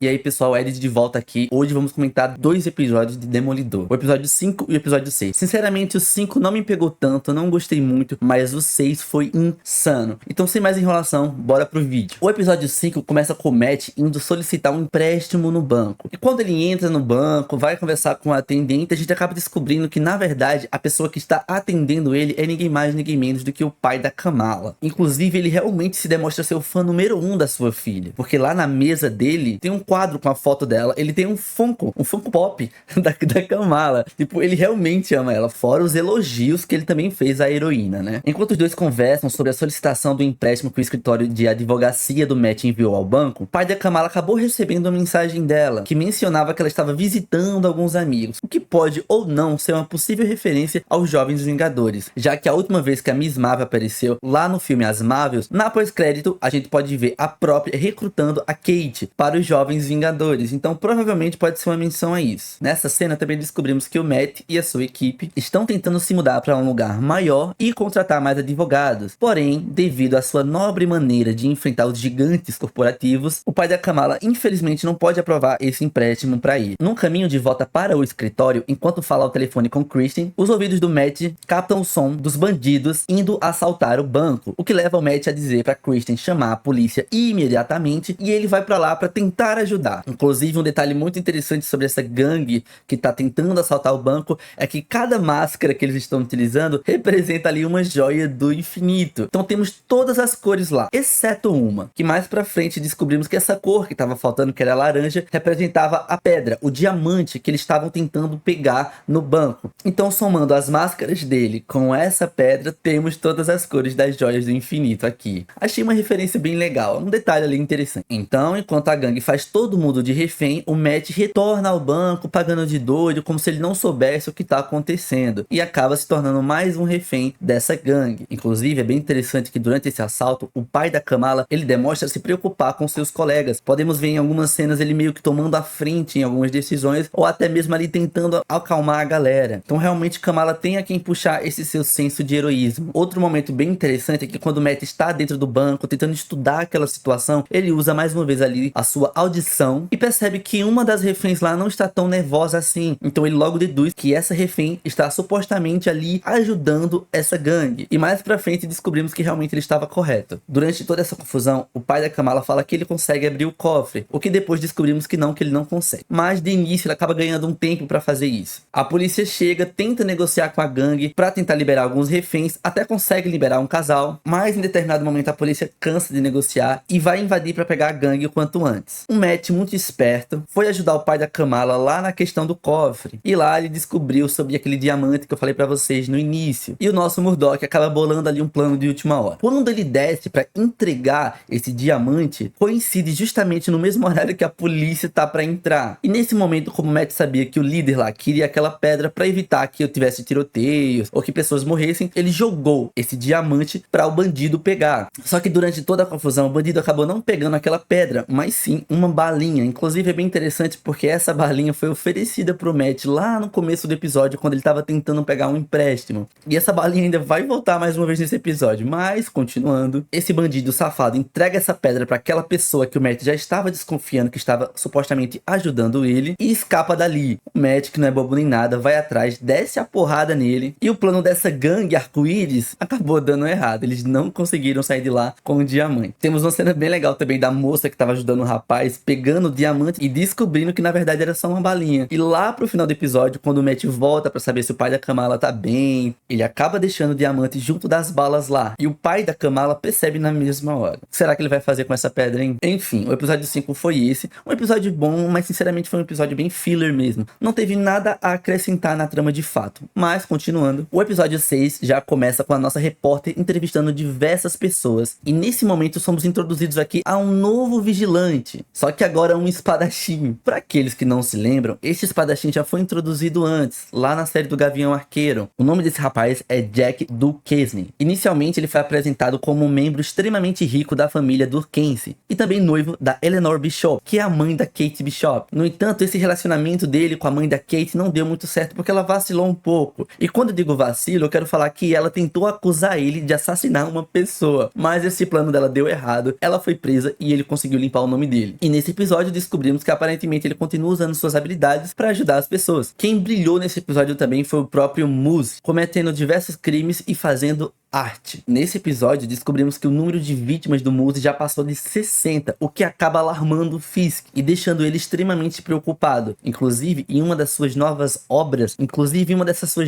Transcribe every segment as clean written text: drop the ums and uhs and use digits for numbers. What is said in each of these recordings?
E aí pessoal, Ed de volta aqui. Hoje vamos comentar 2 episódios de Demolidor, o episódio 5 e o episódio 6. Sinceramente o 5 não me pegou tanto, não gostei muito, mas o 6 foi insano. Então sem mais enrolação, bora pro vídeo. O episódio 5 começa com o Matt indo solicitar um empréstimo no banco. E quando ele entra no banco, vai conversar com a atendente, a gente acaba descobrindo que na verdade a pessoa que está atendendo ele é ninguém mais, ninguém menos do que o pai da Kamala. Inclusive ele realmente se demonstra ser o fã número 1 da sua filha, porque lá na mesa dele tem um quadro com a foto dela, ele tem um Funko Pop da Kamala. Tipo, ele realmente ama ela, fora os elogios que ele também fez à heroína, né? Enquanto os dois conversam sobre a solicitação do empréstimo que o escritório de advocacia do Matt enviou ao banco, o pai da Kamala acabou recebendo uma mensagem dela, que mencionava que ela estava visitando alguns amigos, o que pode ou não ser uma possível referência aos Jovens Vingadores, já que a última vez que a Miss Marvel apareceu lá no filme As Marvels, na pós-crédito a gente pode ver a própria recrutando a Kate para os Jovens Vingadores, então provavelmente pode ser uma menção a isso. Nessa cena também descobrimos que o Matt e a sua equipe estão tentando se mudar para um lugar maior e contratar mais advogados, porém, devido à sua nobre maneira de enfrentar os gigantes corporativos, o pai da Kamala infelizmente não pode aprovar esse empréstimo para ir. No caminho de volta para o escritório, enquanto fala ao telefone com Kristen, os ouvidos do Matt captam o som dos bandidos indo assaltar o banco, o que leva o Matt a dizer para Kristen chamar a polícia imediatamente, e ele vai para lá para tentar ajudar. Inclusive, um detalhe muito interessante sobre essa gangue que tá tentando assaltar o banco é que cada máscara que eles estão utilizando representa ali uma joia do infinito. Então temos todas as cores lá, exceto uma, que mais pra frente descobrimos que essa cor que tava faltando, que era laranja, representava a pedra, o diamante que eles estavam tentando pegar no banco. Então, somando as máscaras dele com essa pedra, temos todas as cores das joias do infinito aqui. Achei uma referência bem legal, um detalhe ali interessante. Então, enquanto a gangue faz todo mundo de refém, o Matt retorna ao banco pagando de doido, como se ele não soubesse o que tá acontecendo, e acaba se tornando mais um refém dessa gangue. Inclusive, é bem interessante que durante esse assalto, o pai da Kamala, ele demonstra se preocupar com seus colegas. Podemos ver em algumas cenas ele meio que tomando a frente em algumas decisões, ou até mesmo ali tentando acalmar a galera. Então realmente Kamala tem a quem puxar esse seu senso de heroísmo. Outro momento bem interessante é que quando o Matt está dentro do banco, tentando estudar aquela situação, ele usa mais uma vez ali a sua audição e percebe que uma das reféns lá não está tão nervosa assim. Então ele logo deduz que essa refém está supostamente ali ajudando essa gangue. E mais pra frente descobrimos que realmente ele estava correto. Durante toda essa confusão, o pai da Kamala fala que ele consegue abrir o cofre, o que depois descobrimos que ele não consegue. Mas de início ele acaba ganhando um tempo pra fazer isso. A polícia chega, tenta negociar com a gangue pra tentar liberar alguns reféns, até consegue liberar um casal, mas em determinado momento a polícia cansa de negociar e vai invadir pra pegar a gangue o quanto antes. O Matt, muito esperto, foi ajudar o pai da Kamala lá na questão do cofre, e lá ele descobriu sobre aquele diamante que eu falei pra vocês no início, e o nosso Murdock acaba bolando ali um plano de última hora. Quando ele desce pra entregar esse diamante, coincide justamente no mesmo horário que a polícia tá pra entrar, e nesse momento, como o Matt sabia que o líder lá queria aquela pedra pra evitar que eu tivesse tiroteios ou que pessoas morressem, ele jogou esse diamante pra o bandido pegar. Só que durante toda a confusão, o bandido acabou não pegando aquela pedra, mas sim uma balinha. Inclusive é bem interessante porque essa balinha foi oferecida pro Matt lá no começo do episódio, quando ele tava tentando pegar um empréstimo. E essa balinha ainda vai voltar mais uma vez nesse episódio. Mas, continuando, esse bandido safado entrega essa pedra pra aquela pessoa que o Matt já estava desconfiando que estava supostamente ajudando ele, e escapa dali. O Matt, que não é bobo nem nada, vai atrás, desce a porrada nele, e o plano dessa gangue arco-íris acabou dando errado. Eles não conseguiram sair de lá com o diamante. Temos uma cena bem legal também da moça que estava ajudando o rapaz, pegando o diamante e descobrindo que na verdade era só uma balinha. E lá pro final do episódio, quando o Matt volta pra saber se o pai da Kamala tá bem, ele acaba deixando o diamante junto das balas lá, e o pai da Kamala percebe na mesma hora. O que será que ele vai fazer com essa pedra, hein? Enfim, o episódio 5 foi esse, um episódio bom, mas sinceramente foi um episódio bem filler mesmo. Não teve nada a acrescentar na trama de fato. Mas, continuando, o episódio 6 já começa com a nossa repórter entrevistando diversas pessoas, e nesse momento somos introduzidos aqui a um novo vigilante, só que agora um espadachim. Para aqueles que não se lembram, este espadachim já foi introduzido antes, lá na série do Gavião Arqueiro. O nome desse rapaz é Jack Duquesne. Inicialmente ele foi apresentado como um membro extremamente rico da família Durkensey, e também noivo da Eleanor Bishop, que é a mãe da Kate Bishop. No entanto, esse relacionamento dele com a mãe da Kate não deu muito certo, porque ela vacilou um pouco. E quando eu digo vacilo, eu quero falar que ela tentou acusar ele de assassinar uma pessoa, mas esse plano dela deu errado, ela foi presa e ele conseguiu limpar o nome dele. E nesse Nesse episódio descobrimos que aparentemente ele continua usando suas habilidades para ajudar as pessoas. Quem brilhou nesse episódio também foi o próprio Muzzy, cometendo diversos crimes e fazendo arte. Nesse episódio descobrimos que o número de vítimas do Muzzy já passou de 60, o que acaba alarmando o Fisk e deixando ele extremamente preocupado. Inclusive, em uma dessas suas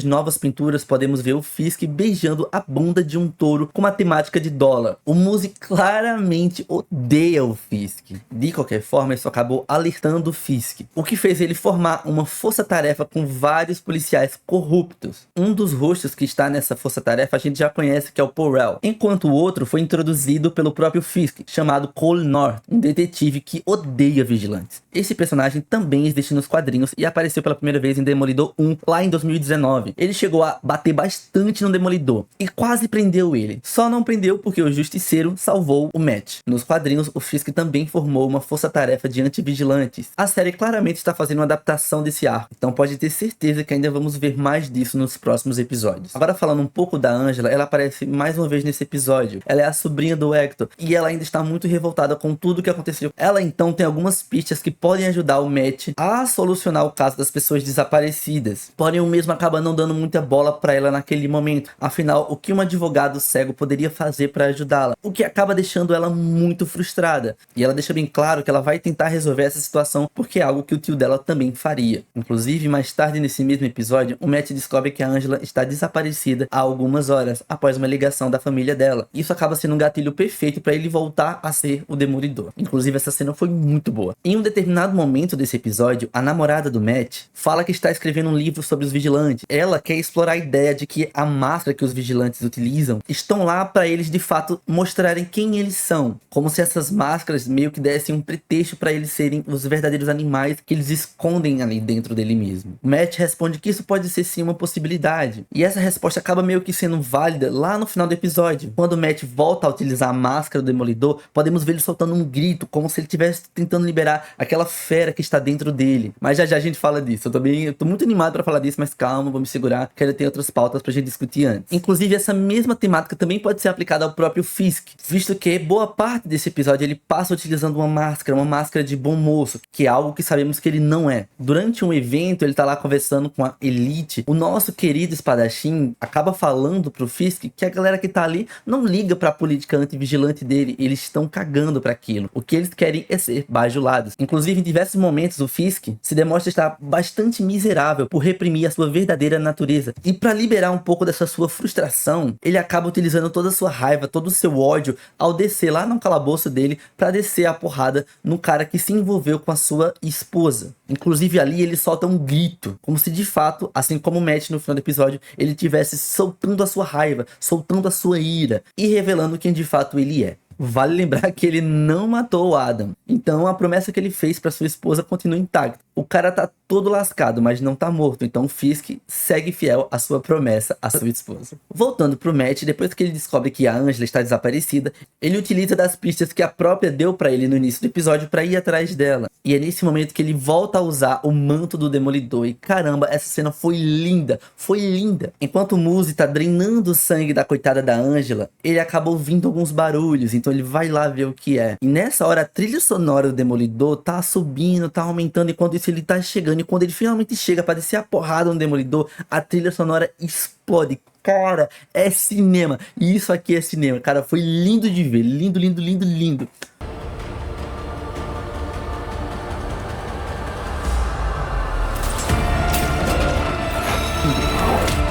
novas pinturas, podemos ver o Fisk beijando a bunda de um touro com uma temática de dólar. O Muzzy claramente odeia o Fisk. De qualquer forma, isso acabou alertando o Fisk, o que fez ele formar uma força-tarefa com vários policiais corruptos. Um dos rostos que está nessa força-tarefa a gente já conhece, que é o Porel, enquanto o outro foi introduzido pelo próprio Fisk, chamado Cole North, um detetive que odeia vigilantes. Esse personagem também existe nos quadrinhos e apareceu pela primeira vez em Demolidor 1, lá em 2019. Ele chegou a bater bastante no Demolidor e quase prendeu ele. Só não prendeu porque o Justiceiro salvou o Matt. Nos quadrinhos, o Fisk também formou uma força-tarefa de antivigilantes. A série claramente está fazendo uma adaptação desse arco, então pode ter certeza que ainda vamos ver mais disso nos próximos episódios. Agora, falando um pouco da Angela, ela aparece mais uma vez nesse episódio. Ela é a sobrinha do Hector e ela ainda está muito revoltada com tudo o que aconteceu. Ela então tem algumas pistas que podem ajudar o Matt a solucionar o caso das pessoas desaparecidas. Porém, o mesmo acaba não dando muita bola para ela naquele momento. Afinal, o que um advogado cego poderia fazer para ajudá-la? O que acaba deixando ela muito frustrada. E ela deixa bem claro que ela vai tentar resolver essa situação porque é algo que o tio dela também faria. Inclusive, mais tarde nesse mesmo episódio, o Matt descobre que a Angela está desaparecida há algumas horas após uma ligação da família dela. Isso acaba sendo um gatilho perfeito para ele voltar a ser o Demolidor. Inclusive, essa cena foi muito boa. Em um determinado momento desse episódio, a namorada do Matt fala que está escrevendo um livro sobre os vigilantes. Ela quer explorar a ideia de que a máscara que os vigilantes utilizam estão lá para eles de fato mostrarem quem eles são, como se essas máscaras meio que dessem um pretexto para eles serem os verdadeiros animais que eles escondem ali dentro dele mesmo. O Matt responde que isso pode ser sim uma possibilidade, e essa resposta acaba meio que sendo válida lá no final do episódio. Quando o Matt volta a utilizar a máscara do Demolidor, podemos ver ele soltando um grito, como se ele estivesse tentando liberar aquela fera que está dentro dele. Mas já já a gente fala disso. Eu tô muito animado para falar disso, mas calma, vou me segurar, que ainda tem outras pautas pra gente discutir antes. Inclusive, essa mesma temática também pode ser aplicada ao próprio Fisk, visto que boa parte desse episódio ele passa utilizando uma máscara de bom moço, que é algo que sabemos que ele não é. Durante um evento, ele tá lá conversando com a Elite. O nosso querido espadachim acaba falando pro Fisk que a galera que tá ali não liga pra política antivigilante dele, eles estão cagando pra aquilo. O que eles querem é ser bajulados. Inclusive, em diversos momentos, o Fisk se demonstra estar bastante miserável por reprimir a sua verdadeira natureza. E pra liberar um pouco dessa sua frustração, ele acaba utilizando toda a sua raiva, todo o seu ódio, ao descer lá no calabouço dele, pra descer a porrada no cara que se envolveu com a sua esposa. Inclusive, ali ele solta um grito, como se de fato, assim como o Matt no final do episódio, ele estivesse soltando a sua raiva, soltando a sua ira e revelando quem de fato ele é. Vale lembrar que ele não matou o Adam, então a promessa que ele fez para sua esposa continua intacta. O cara tá todo lascado, mas não tá morto, então Fisk segue fiel à sua promessa à sua esposa. Voltando pro Matt, depois que ele descobre que a Angela está desaparecida, ele utiliza das pistas que a própria deu para ele no início do episódio para ir atrás dela. E é nesse momento que ele volta a usar o manto do Demolidor, e caramba, essa cena foi linda, foi linda. Enquanto o Muzzy tá drenando o sangue da coitada da Angela, ele acaba ouvindo alguns barulhos, então ele vai lá ver o que é. E nessa hora a trilha sonora do Demolidor tá subindo, tá aumentando, enquanto isso ele tá chegando, e quando ele finalmente chega pra descer a porrada no Demolidor, a trilha sonora explode. Cara, é cinema, e isso aqui é cinema, cara, foi lindo de ver, lindo, lindo, lindo, lindo.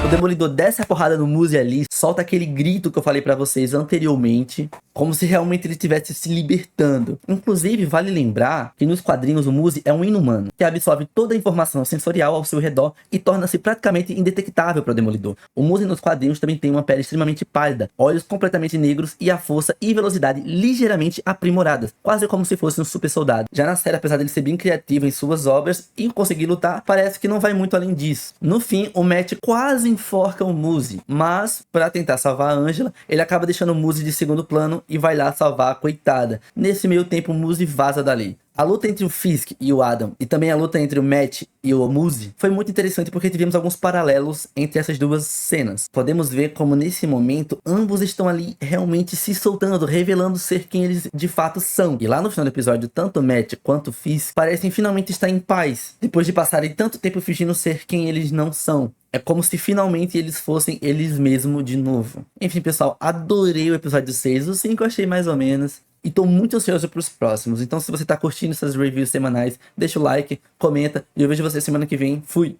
O Demolidor desce a porrada no Muzzy ali, solta aquele grito que eu falei pra vocês anteriormente, como se realmente ele estivesse se libertando. Inclusive, vale lembrar que nos quadrinhos o Muzzy é um inumano, que absorve toda a informação sensorial ao seu redor e torna-se praticamente indetectável para o Demolidor. O Muzzy nos quadrinhos também tem uma pele extremamente pálida, olhos completamente negros e a força e velocidade ligeiramente aprimoradas, quase como se fosse um super soldado. Já na série, apesar dele ser bem criativo em suas obras e conseguir lutar, parece que não vai muito além disso. No fim, o Matt quase enforca o Muzzy, mas para tentar salvar a Angela, ele acaba deixando o Muzzy de segundo plano e vai lá salvar a coitada. Nesse meio tempo, o Muzzy vaza dali. A luta entre o Fisk e o Adam, e também a luta entre o Matt e o Muse, foi muito interessante porque tivemos alguns paralelos entre essas duas cenas. Podemos ver como nesse momento, ambos estão ali realmente se soltando, revelando ser quem eles de fato são. E lá no final do episódio, tanto o Matt quanto o Fisk parecem finalmente estar em paz, depois de passarem tanto tempo fingindo ser quem eles não são. É como se finalmente eles fossem eles mesmos de novo. Enfim, pessoal, adorei o episódio 6. O 5 eu achei mais ou menos. E tô muito ansioso pros próximos. Então, se você tá curtindo essas reviews semanais, deixa o like, comenta. E eu vejo você semana que vem. Fui!